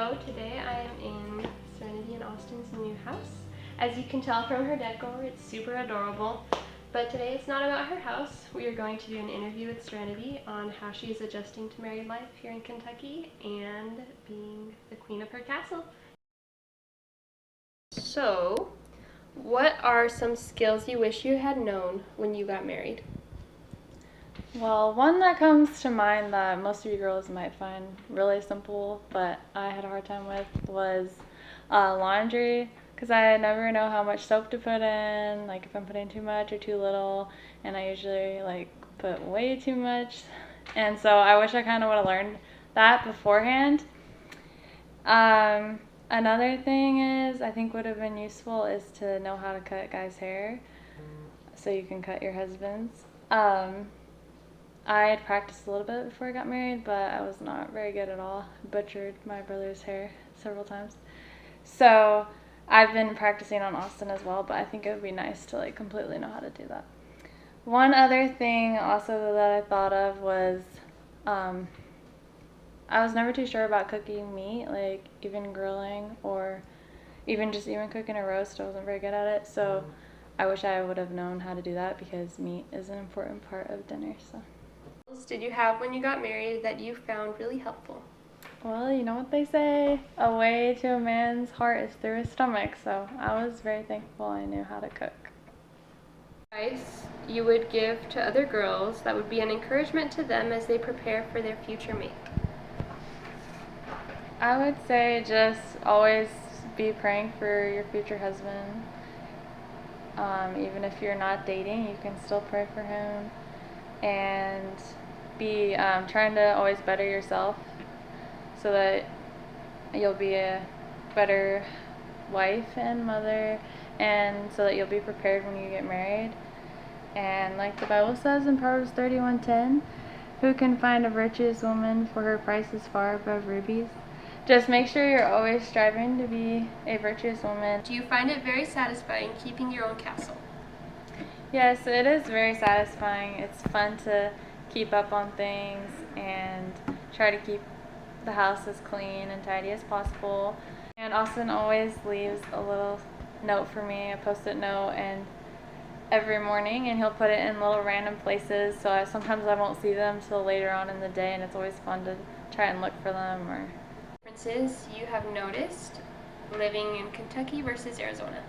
So today I am in Serenity and Austin's new house. As you can tell from her decor, it's super adorable. But today it's not about her house. We are going to do an interview with Serenity on how she is adjusting to married life here in Kentucky and being the queen of her castle. So, what are some skills you wish you had known when you got married? Well, one that comes to mind that most of you girls might find really simple, but I had a hard time with, was laundry, because I never know how much soap to put in, like if I'm putting too much or too little, and I usually put way too much, and so I wish I kind of would have learned that beforehand. Another thing is, I think would have been useful is to know how to cut guys' hair, so you can cut your husband's. I had practiced a little bit before I got married, but I was not very good at all. Butchered my brother's hair several times. So I've been practicing on Austin as well, but I think it would be nice to completely know how to do that. One other thing also that I thought of was I was never too sure about cooking meat, even grilling or even cooking a roast. I wasn't very good at it, so I wish I would have known how to do that because meat is an important part of dinner. So. Did you have when you got married that you found really helpful? Well, you know what they say, a way to a man's heart is through his stomach, so I was very thankful I knew how to cook. Advice you would give to other girls that would be an encouragement to them as they prepare for their future mate? I would say just always be praying for your future husband. Even if you're not dating, you can still pray for him. And be trying to always better yourself so that you'll be a better wife and mother, and so that you'll be prepared when you get married. And like the Bible says in Proverbs 31:10, who can find a virtuous woman, for her price is far above rubies. Just make sure you're always striving to be a virtuous woman. Do you find it very satisfying keeping your own castle? Yes, it is very satisfying. It's fun to keep up on things and try to keep the house as clean and tidy as possible. And Austin always leaves a little note for me, a post-it note, and every morning, and he'll put it in little random places, so sometimes I won't see them till later on in the day, and it's always fun to try and look for them. Or differences you have noticed living in Kentucky versus Arizona?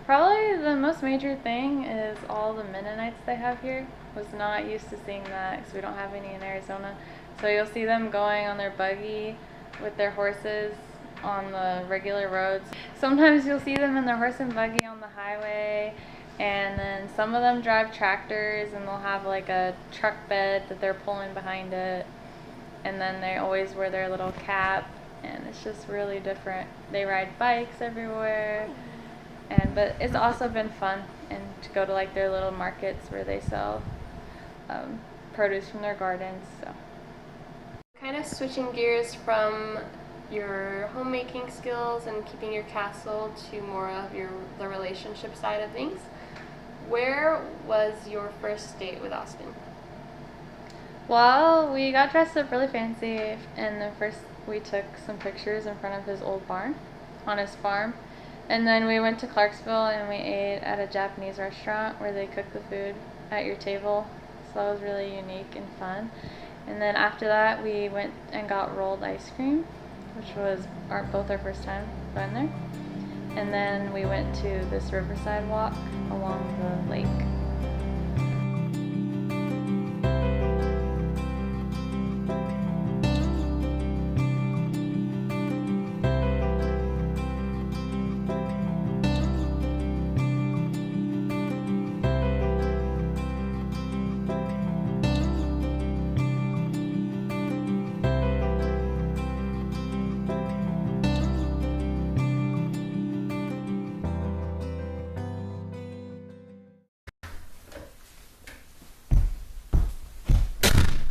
Probably the most major thing is all the Mennonites they have here. Was not used to seeing that because we don't have any in Arizona. So you'll see them going on their buggy with their horses on the regular roads. Sometimes you'll see them in their horse and buggy on the highway, and then some of them drive tractors and they'll have a truck bed that they're pulling behind it, and then they always wear their little cap, and it's just really different. They ride bikes everywhere. But it's also been fun to go to their little markets where they sell produce from their gardens. So, kind of switching gears from your homemaking skills and keeping your castle to more of the relationship side of things. Where was your first date with Austin? Well, we got dressed up really fancy, and first we took some pictures in front of his old barn on his farm. And then we went to Clarksville and we ate at a Japanese restaurant where they cook the food at your table. So that was really unique and fun. And then after that we went and got rolled ice cream, which was both our first time going there. And then we went to this riverside walk along the lake.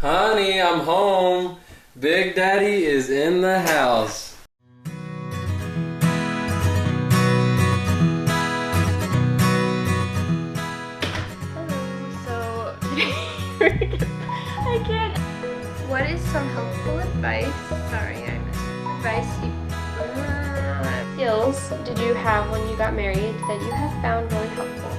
Honey, I'm home. Big Daddy is in the house. So I can't. What is some helpful advice? Sorry, I missed it. skills did you have when you got married that you have found really helpful?